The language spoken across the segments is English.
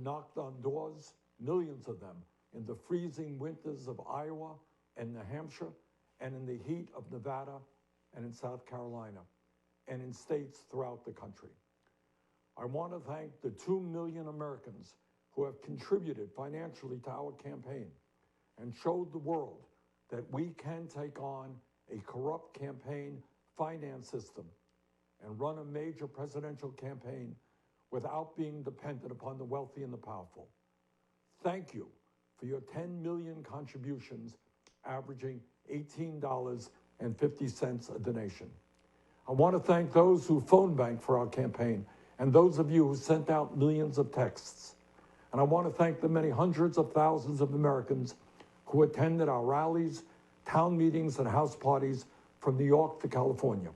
knocked on doors, millions of them, in the freezing winters of Iowa and New Hampshire, and in the heat of Nevada and in South Carolina, and in states throughout the country. I want to thank the 2 million Americans who have contributed financially to our campaign and showed the world that we can take on a corrupt campaign finance system and run a major presidential campaign without being dependent upon the wealthy and the powerful. Thank you for your 10 million contributions, averaging $18.50 a donation. I want to thank those who phone banked for our campaign and those of you who sent out millions of texts. And I want to thank the many hundreds of thousands of Americans who attended our rallies, town meetings, and house parties from New York to California.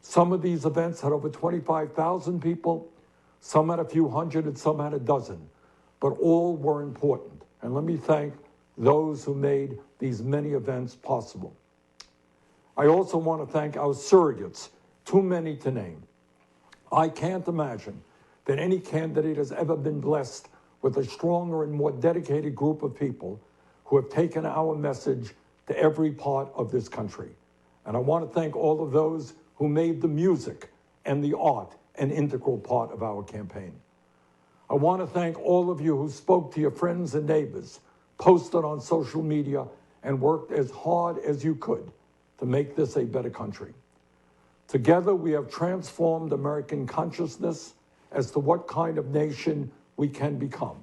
Some of these events had over 25,000 people, some had a few hundred, and some had a dozen, but all were important. And let me thank those who made these many events possible. I also want to thank our surrogates, too many to name. I can't imagine that any candidate has ever been blessed with a stronger and more dedicated group of people who have taken our message to every part of this country. And I want to thank all of those who made the music and the art an integral part of our campaign. I want to thank all of you who spoke to your friends and neighbors, posted on social media, and worked as hard as you could to make this a better country. Together, we have transformed American consciousness as to what kind of nation we can become,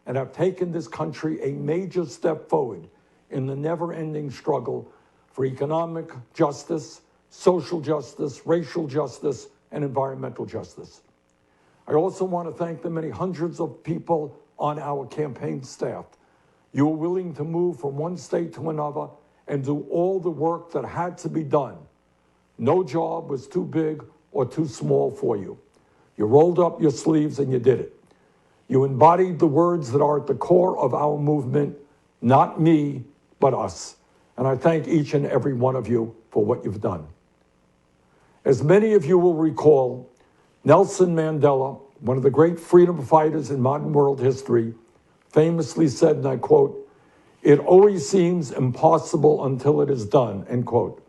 and have taken this country a major step forward in the never-ending struggle for economic justice, social justice, racial justice, and environmental justice. I also want to thank the many hundreds of people on our campaign staff. You were willing to move from one state to another and do all the work that had to be done. No job was too big or too small for you. You rolled up your sleeves and you did it. You embodied the words that are at the core of our movement, not me, but us. And I thank each and every one of you for what you've done. As many of you will recall, Nelson Mandela, one of the great freedom fighters in modern world history, famously said, and I quote, "It always seems impossible until it is done," end quote.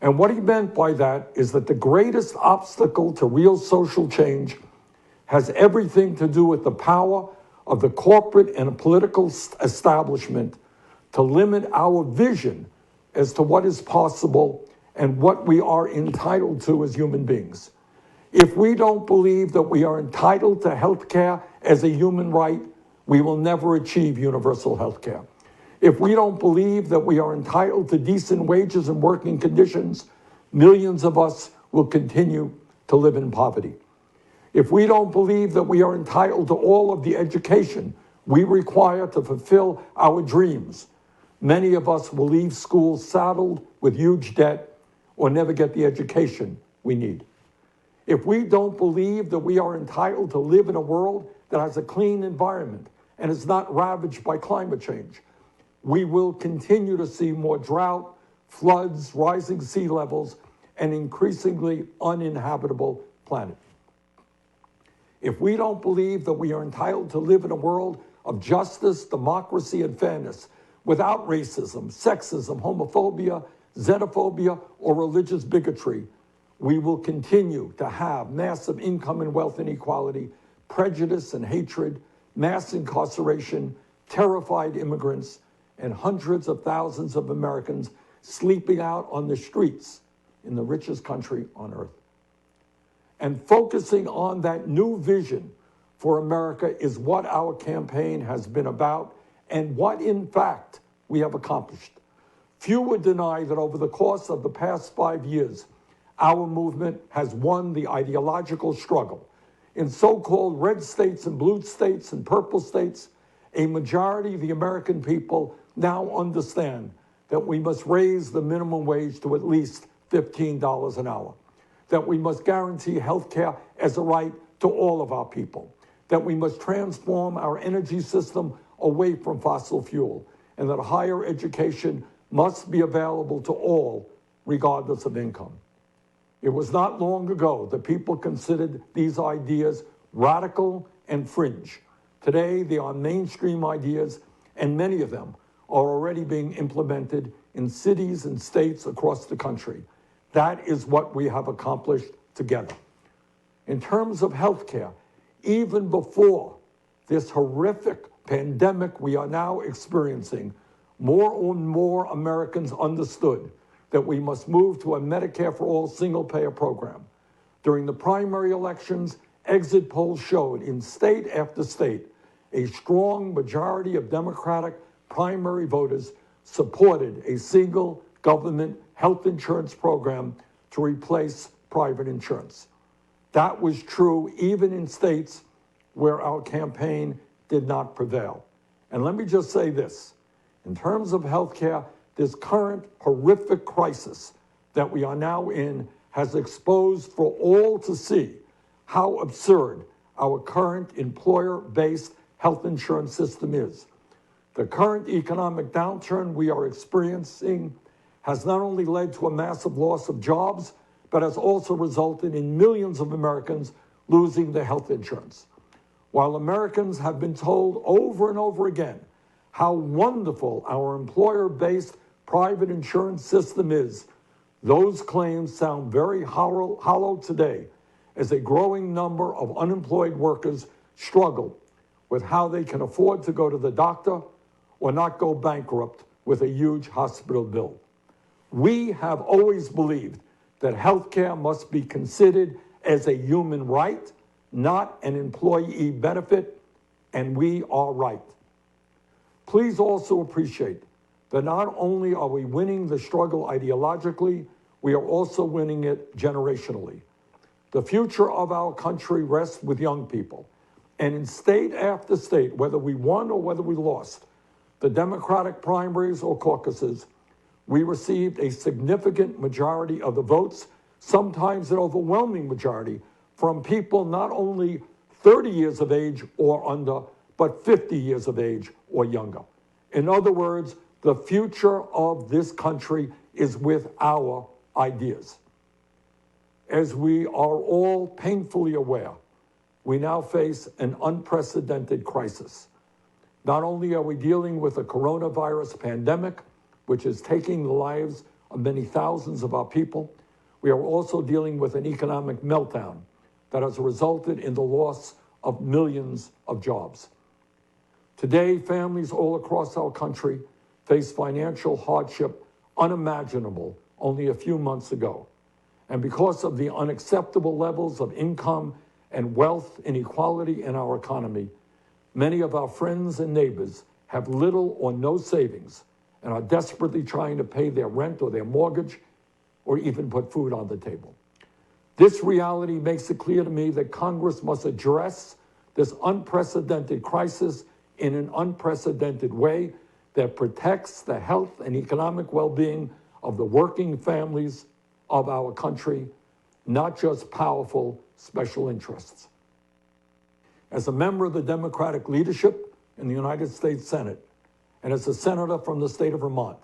And what he meant by that is that the greatest obstacle to real social change has everything to do with the power of the corporate and political establishment to limit our vision as to what is possible and what we are entitled to as human beings. If we don't believe that we are entitled to health care as a human right, we will never achieve universal health care. If we don't believe that we are entitled to decent wages and working conditions, millions of us will continue to live in poverty. If we don't believe that we are entitled to all of the education we require to fulfill our dreams, many of us will leave school saddled with huge debt or never get the education we need. If we don't believe that we are entitled to live in a world that has a clean environment and is not ravaged by climate change, we will continue to see more drought, floods, rising sea levels, and increasingly uninhabitable planet. If we don't believe that we are entitled to live in a world of justice, democracy, and fairness without racism, sexism, homophobia, xenophobia, or religious bigotry, we will continue to have massive income and wealth inequality, prejudice and hatred, mass incarceration, terrified immigrants, and hundreds of thousands of Americans sleeping out on the streets in the richest country on earth. And focusing on that new vision for America is what our campaign has been about and what, in fact, we have accomplished. Few would deny that over the course of the past 5 years, our movement has won the ideological struggle. In so-called red states and blue states and purple states, a majority of the American people now understand that we must raise the minimum wage to at least $15 an hour, that we must guarantee health care as a right to all of our people, that we must transform our energy system away from fossil fuel, and that higher education must be available to all, regardless of income. It was not long ago that people considered these ideas radical and fringe. Today, they are mainstream ideas, and many of them are already being implemented in cities and states across the country. That is what we have accomplished together. In terms of healthcare, even before this horrific pandemic we are now experiencing, more and more Americans understood that we must move to a Medicare for All single-payer program. During the primary elections, exit polls showed in state after state a strong majority of Democratic primary voters supported a single government health insurance program to replace private insurance. That was true even in states where our campaign did not prevail. And let me just say this, in terms of healthcare, this current horrific crisis that we are now in has exposed for all to see how absurd our current employer-based health insurance system is. The current economic downturn we are experiencing has not only led to a massive loss of jobs, but has also resulted in millions of Americans losing their health insurance. While Americans have been told over and over again how wonderful our employer-based private insurance system is, those claims sound very hollow today as a growing number of unemployed workers struggle with how they can afford to go to the doctor or not go bankrupt with a huge hospital bill. We have always believed that healthcare must be considered as a human right, not an employee benefit, and we are right. Please also appreciate that not only are we winning the struggle ideologically, we are also winning it generationally. The future of our country rests with young people. And in state after state, whether we won or whether we lost, the Democratic primaries or caucuses, we received a significant majority of the votes, sometimes an overwhelming majority, from people not only 30 years of age or under, but 50 years of age or younger. In other words, the future of this country is with our ideas. As we are all painfully aware, we now face an unprecedented crisis. Not only are we dealing with a coronavirus pandemic, which is taking the lives of many thousands of our people, we are also dealing with an economic meltdown that has resulted in the loss of millions of jobs. Today, families all across our country face financial hardship unimaginable only a few months ago. And because of the unacceptable levels of income and wealth inequality in our economy, many of our friends and neighbors have little or no savings and are desperately trying to pay their rent or their mortgage or even put food on the table. This reality makes it clear to me that Congress must address this unprecedented crisis in an unprecedented way that protects the health and economic well-being of the working families of our country, not just powerful special interests. As a member of the Democratic leadership in the United States Senate, and as a senator from the state of Vermont,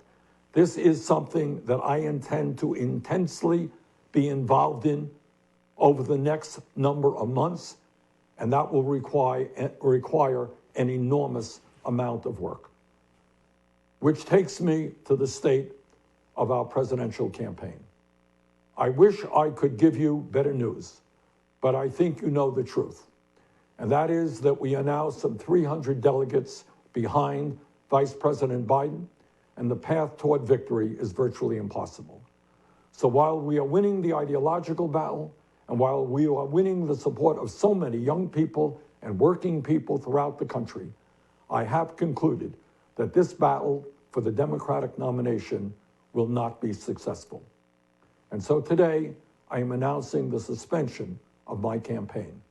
this is something that I intend to intensely be involved in over the next number of months, and that will require an enormous amount of work. Which takes me to the state of our presidential campaign. I wish I could give you better news, but I think you know the truth. And that is that we are now some 300 delegates behind Vice President Biden, and the path toward victory is virtually impossible. So while we are winning the ideological battle, and while we are winning the support of so many young people and working people throughout the country, I have concluded that this battle for the Democratic nomination will not be successful. And so today, I am announcing the suspension of my campaign.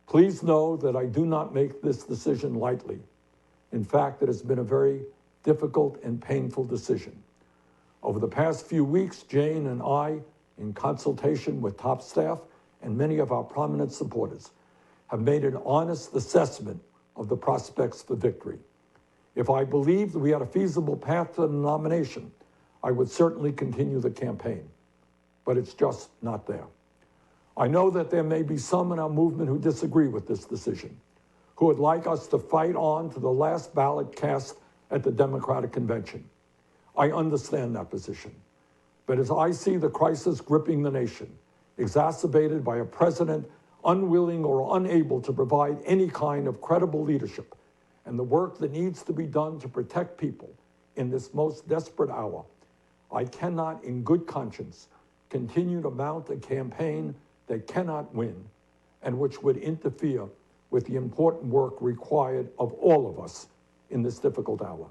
Please know that I do not make this decision lightly. In fact, it has been a very difficult and painful decision. Over the past few weeks, Jane and I, in consultation with top staff and many of our prominent supporters, have made an honest assessment of the prospects for victory. If I believed we had a feasible path to the nomination, I would certainly continue the campaign, but it's just not there. I know that there may be some in our movement who disagree with this decision, who would like us to fight on to the last ballot cast at the Democratic Convention. I understand that position. But as I see the crisis gripping the nation, exacerbated by a president unwilling or unable to provide any kind of credible leadership, and the work that needs to be done to protect people in this most desperate hour, I cannot, in good conscience, continue to mount a campaign that cannot win and which would interfere with the important work required of all of us in this difficult hour.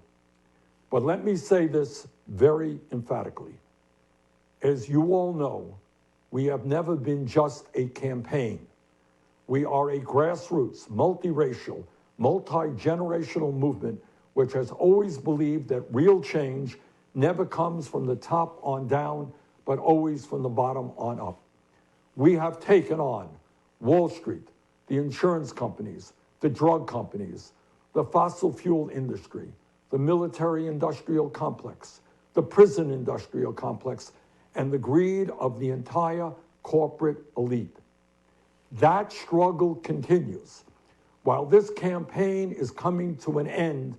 But let me say this very emphatically. As you all know, we have never been just a campaign. We are a grassroots, multiracial, multi-generational movement which has always believed that real change never comes from the top on down, but always from the bottom on up. We have taken on Wall Street, the insurance companies, the drug companies, the fossil fuel industry, the military-industrial complex, the prison industrial complex, and the greed of the entire corporate elite. That struggle continues. While this campaign is coming to an end,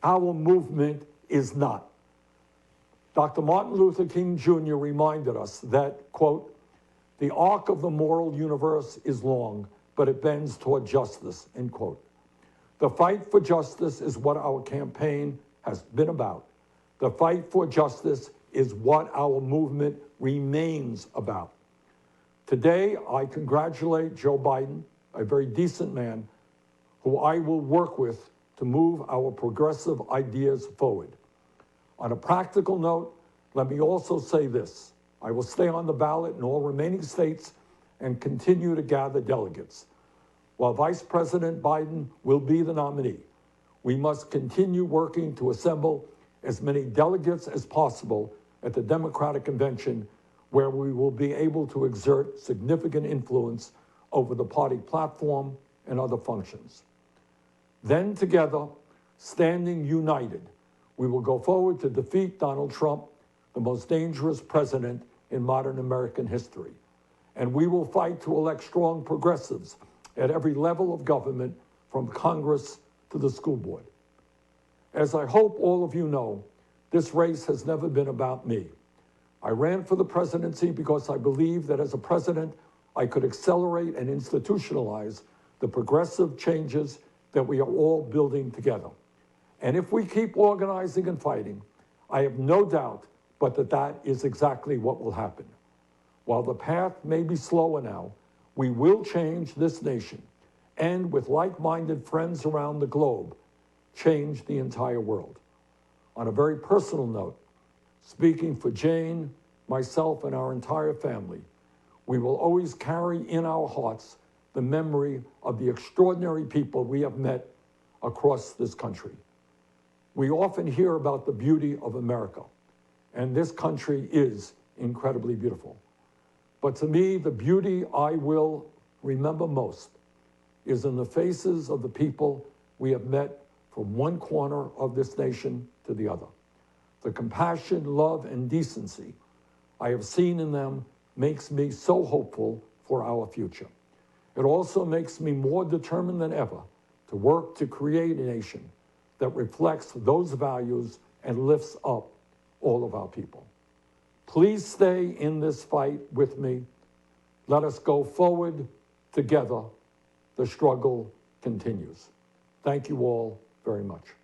our movement is not. Dr. Martin Luther King Jr. reminded us that, quote, "The arc of the moral universe is long, but it bends toward justice," end quote. The fight for justice is what our campaign has been about. The fight for justice is what our movement remains about. Today, I congratulate Joe Biden, a very decent man, who I will work with to move our progressive ideas forward. On a practical note, let me also say this. I will stay on the ballot in all remaining states and continue to gather delegates. While Vice President Biden will be the nominee, we must continue working to assemble as many delegates as possible at the Democratic Convention, where we will be able to exert significant influence over the party platform and other functions. Then together, standing united, we will go forward to defeat Donald Trump, the most dangerous president in modern American history. And we will fight to elect strong progressives at every level of government, from Congress to the school board. As I hope all of you know, this race has never been about me. I ran for the presidency because I believed that as a president, I could accelerate and institutionalize the progressive changes that we are all building together. And if we keep organizing and fighting, I have no doubt but that is exactly what will happen. While the path may be slower now, we will change this nation, and with like-minded friends around the globe, change the entire world. On a very personal note, speaking for Jane, myself, and our entire family, we will always carry in our hearts the memory of the extraordinary people we have met across this country. We often hear about the beauty of America, and this country is incredibly beautiful. But to me, the beauty I will remember most is in the faces of the people we have met from one corner of this nation to the other. The compassion, love, and decency I have seen in them makes me so hopeful for our future. It also makes me more determined than ever to work to create a nation that reflects those values and lifts up all of our people. Please stay in this fight with me. Let us go forward together. The struggle continues. Thank you all very much.